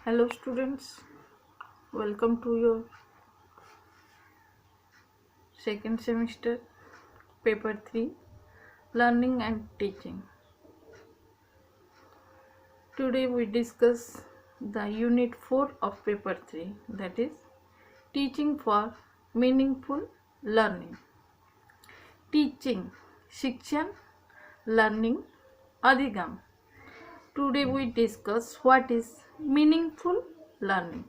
Hello students, welcome to your second semester paper 3 learning and teaching. Today we discuss the unit 4 of paper 3, that is teaching for meaningful learning. Teaching, शिक्षण, learning, अधिगम. Today we discuss what is meaningful learning.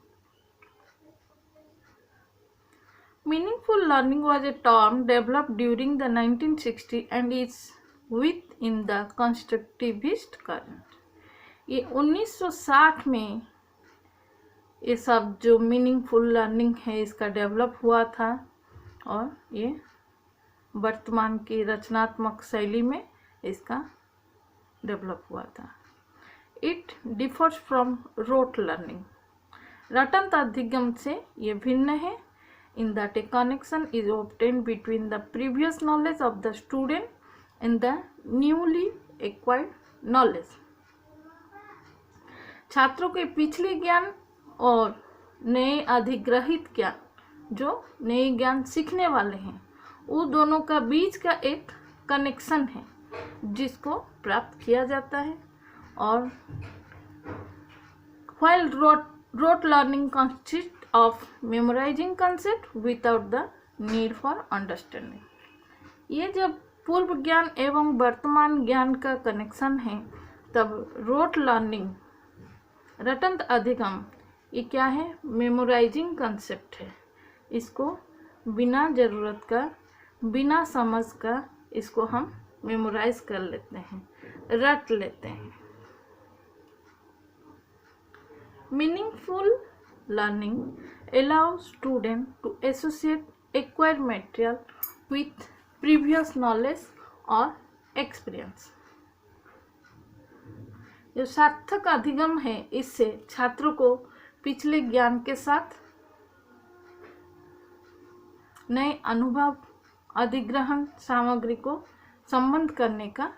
Meaningful learning was a term developed during the 1960s and is within the constructivist current. ये 1960 में ये सब जो meaningful learning है इसका develop हुआ था और ये वर्तमान की रचनात्मक शैली में इसका डेवलप हुआ था. It differs from rote learning. रटंत अधिगम से ये भिन्न है in that a connection is obtained between the previous knowledge of the student and the newly acquired knowledge. छात्रों के पिछले ज्ञान और नए अधिग्रहित ज्ञान जो नए ज्ञान सीखने वाले हैं वो दोनों का बीच का एक कनेक्शन है जिसको प्राप्त किया जाता है. और while rote learning consists of memorizing concept without the need for understanding. ये जब पूर्व ज्ञान एवं वर्तमान ज्ञान का कनेक्शन है तब रोट लर्निंग रटंत अधिगम ये क्या है? मेमोराइजिंग कंसेप्ट है. इसको बिना ज़रूरत का बिना समझ का इसको हम मेमोराइज कर लेते हैं, रट लेते हैं. Meaningful learning allows students to associate acquired material with previous knowledge or experience. जो सार्थक अधिगम है इससे छात्रों को पिछले ज्ञान के साथ नए अनुभव अधिग्रहण सामग्री को संबंध करने का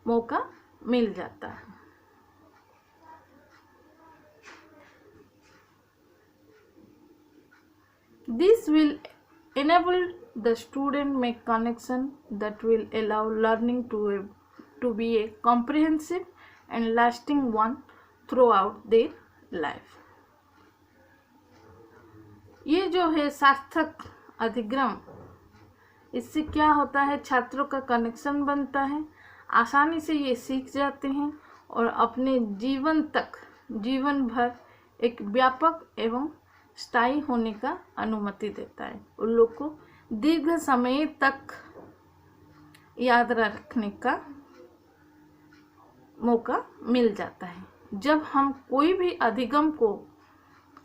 मौका मिल जाता है. This will enable the student make connection that will allow learning to be a comprehensive and lasting one throughout their life. ये जो है सार्थक अधिगम इससे क्या होता है? छात्रों का कनेक्शन बनता है, आसानी से ये सीख जाते हैं और अपने जीवन भर एक व्यापक एवं स्थायी होने का अनुमति देता है. उन लोग को दीर्घ समय तक याद रखने का मौका मिल जाता है. जब हम कोई भी अधिगम को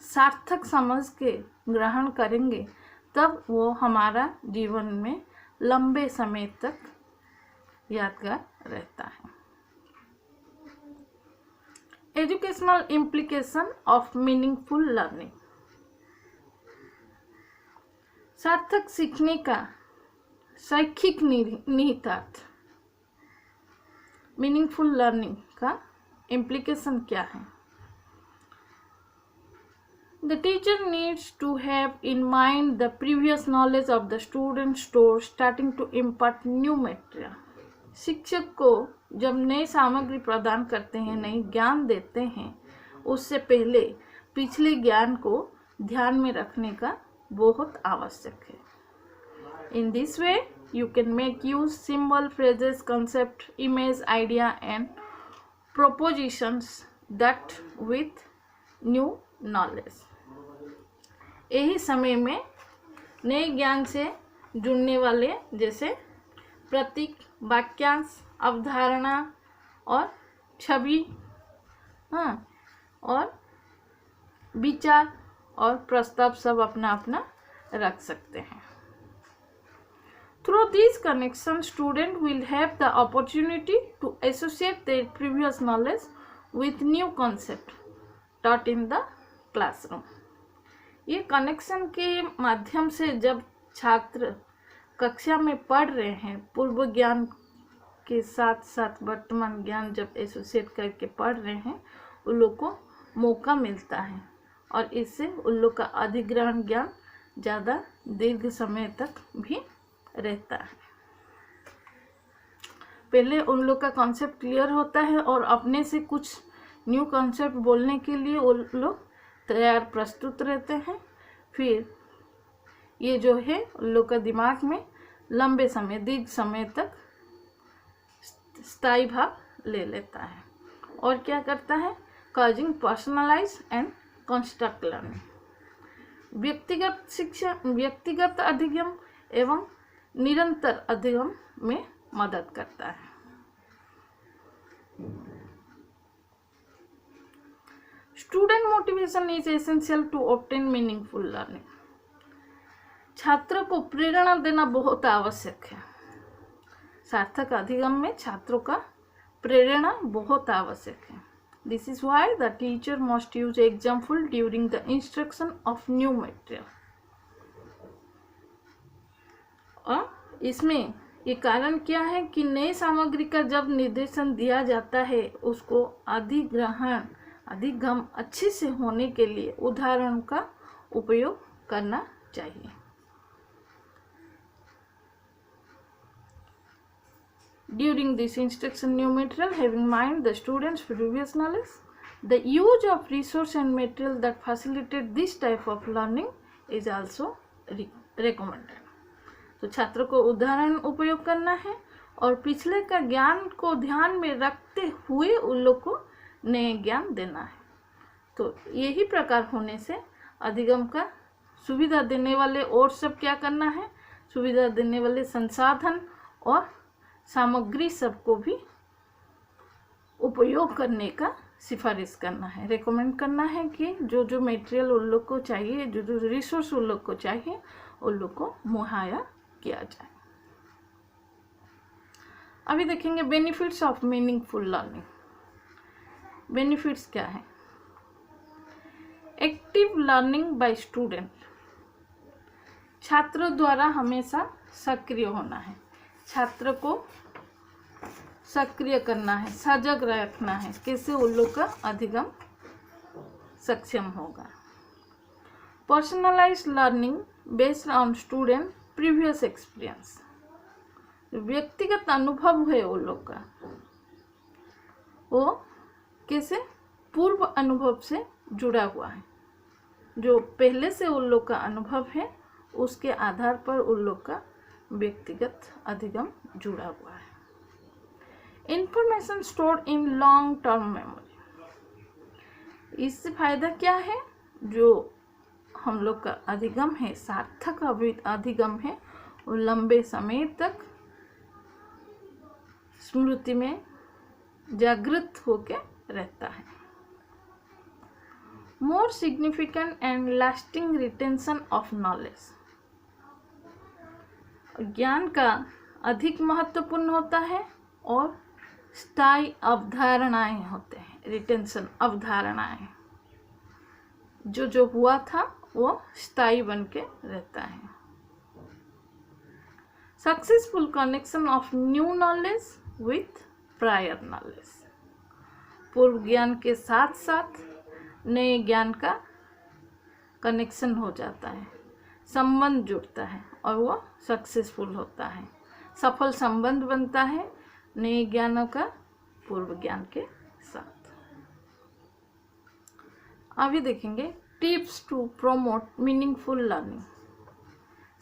सार्थक समझ के ग्रहण करेंगे तब वो हमारा जीवन में लंबे समय तक यादगार रहता है. Educational implication of meaningful learning. सार्थक सीखने का शैक्षिक निहितार्थ मीनिंगफुल लर्निंग का इम्प्लीकेशन क्या है? The teacher needs to have in mind the previous knowledge of the student store starting to impart new material. शिक्षक को जब नई सामग्री प्रदान करते हैं, नई ज्ञान देते हैं, उससे पहले पिछले ज्ञान को ध्यान में रखने का बहुत आवश्यक है. In this way you can make use symbol, phrases, concept, image, idea and propositions that with new knowledge. यही समय में नए ज्ञान से जुड़ने वाले जैसे प्रतीक, वाक्यांश, अवधारणा और छवि और विचार और प्रस्ताव सब अपना अपना रख सकते हैं. Through this connection student will have the opportunity to associate their previous knowledge with new concept taught in the classroom. ये कनेक्शन के माध्यम से जब छात्र कक्षा में पढ़ रहे हैं, पूर्व ज्ञान के साथ साथ वर्तमान ज्ञान जब एसोसिएट करके पढ़ रहे हैं, उन लोग को मौका मिलता है और इससे उन लोग का अधिग्रहण ज्ञान ज़्यादा दीर्घ समय तक भी रहता है। पहले उन लोग का कॉन्सेप्ट क्लियर होता है और अपने से कुछ न्यू कॉन्सेप्ट बोलने के लिए वो लोग तैयार प्रस्तुत रहते हैं। फिर ये जो है उन लोग का दिमाग में लंबे समय दीर्घ समय तक स्थायी भाव ले लेता है और क्या करता है, causing personalize and construct learning. व्यक्तिगत शिक्षा, व्यक्तिगत अधिगम एवं निरंतर अधिगम में मदद करता है। Student motivation is essential to obtain meaningful learning. छात्र को प्रेरणा देना बहुत आवश्यक है। सार्थक अधिगम में छात्रों का प्रेरणा बहुत आवश्यक है। This is why the teacher must use example during the instruction of new material. और इसमें ये कारण क्या है कि नई सामग्री का जब निर्देशन दिया जाता है उसको अधिगम अच्छे से होने के लिए उदाहरणों का उपयोग करना चाहिए। During this instruction new material, have in mind the students' previous knowledge. The use of resource and material that facilitate this type of learning is also recommended. तो छात्र को उदाहरण उपयोग करना है और पिछले का ज्ञान को ध्यान में रखते हुए उन लोग को नए ज्ञान देना है। तो यही प्रकार होने से अधिगम का सुविधा देने वाले और सब क्या करना है, सुविधा देने वाले संसाधन और सामग्री सबको भी उपयोग करने का सिफारिश करना है, रेकमेंड करना है कि जो जो मटेरियल उन लोग को चाहिए, जो जो रिसोर्स उन लोग को चाहिए उन लोग को मुहैया किया जाए। अभी देखेंगे benefits of meaningful learning. Benefits क्या है? Active learning by student. छात्रों द्वारा हमेशा सक्रिय होना है, छात्र को सक्रिय करना है, सजग रखना है, कैसे उन लोग का अधिगम सक्षम होगा। Personalised learning based on student previous experience. व्यक्तिगत अनुभव है उन लोग का, वो कैसे पूर्व अनुभव से जुड़ा हुआ है, जो पहले से उन लोग का अनुभव है उसके आधार पर उन लोग का व्यक्तिगत अधिगम जुड़ा हुआ है। Information stored in long term memory. इससे फायदा क्या है, जो हम लोग का अधिगम है, सार्थक अधिगम है, वो लंबे समय तक स्मृति में जागृत होके रहता है। More significant and lasting retention of knowledge. ज्ञान का अधिक महत्वपूर्ण होता है और स्थायी अवधारणाएं होते हैं, रिटेंशन अवधारणाएं, जो जो हुआ था वो स्थायी बन के रहता है। Successful connection of new knowledge with prior knowledge. पूर्व ज्ञान के साथ साथ नए ज्ञान का कनेक्शन हो जाता है, संबंध जुड़ता है और वो सक्सेसफुल होता है, सफल संबंध बनता है नए ज्ञानों का पूर्व ज्ञान के साथ। अभी देखेंगे tips to promote meaningful learning.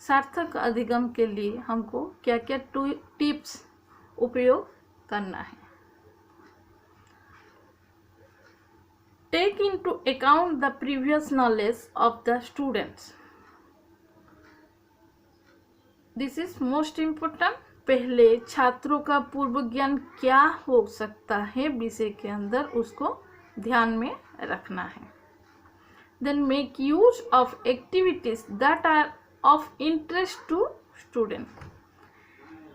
सार्थक अधिगम के लिए हमको क्या क्या टिप्स उपयोग करना है। Take into account the previous knowledge of the students. This is most important. पहले छात्रों का पूर्व ज्ञान क्या हो सकता है विषय के अंदर, उसको ध्यान में रखना है। Then make use of activities that are of interest to student.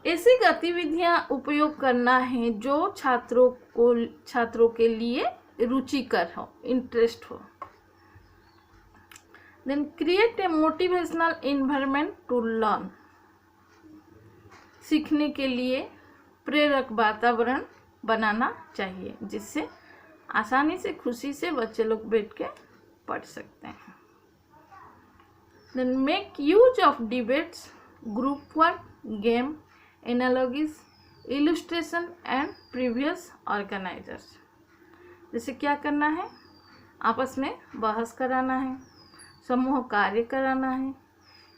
ऐसी गतिविधियां उपयोग करना है जो छात्रों के लिए रुचिकर हो, इंटरेस्ट हो। Then create a motivational environment to learn. सीखने के लिए प्रेरक वातावरण बनाना चाहिए जिससे आसानी से खुशी से बच्चे लोग बैठ के पढ़ सकते हैं। Then make use of debates, group work, game, analogies, illustration and previous organizers. जैसे क्या करना है, आपस में बहस कराना है, समूह कार्य कराना है,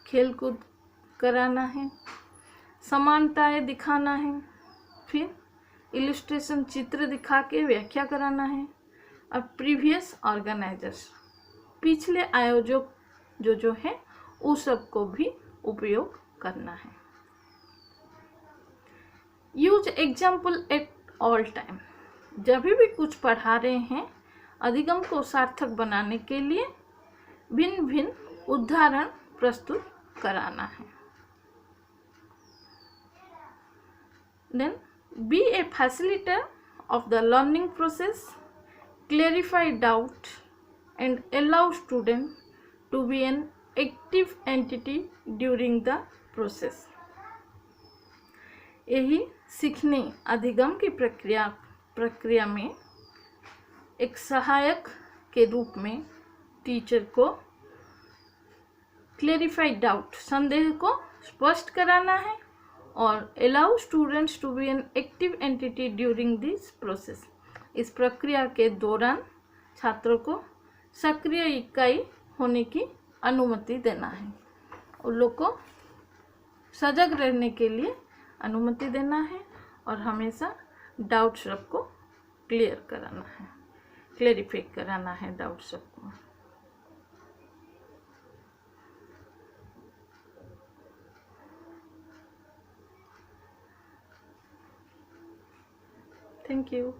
खेलकूद कराना है, समानताएं दिखाना है, फिर इलस्ट्रेशन चित्र दिखा के व्याख्या कराना है, और प्रीवियस ऑर्गेनाइजर्स पिछले आयोजक जो है उस सब को भी उपयोग करना है। Use example at all time, जब भी कुछ पढ़ा रहे हैं अधिगम को सार्थक बनाने के लिए भिन्न भिन्न उदाहरण प्रस्तुत कराना है। Then be a facilitator of the learning process, clarify doubt and allow student to be an active entity during the process. यही सीखने अधिगम की प्रक्रिया में एक सहायक के रूप में टीचर को क्लैरिफाई डाउट, संदेह को स्पष्ट कराना है, और allow students to be an active entity during this process, इस प्रक्रिया के दौरान छात्रों को सक्रिय इकाई होने की अनुमति देना है। उन लोग को सजग रहने के लिए अनुमति देना है और हमेशा डाउट सबको क्लियर कराना है, क्लैरिफाई कराना है डाउट सबको। Thank you.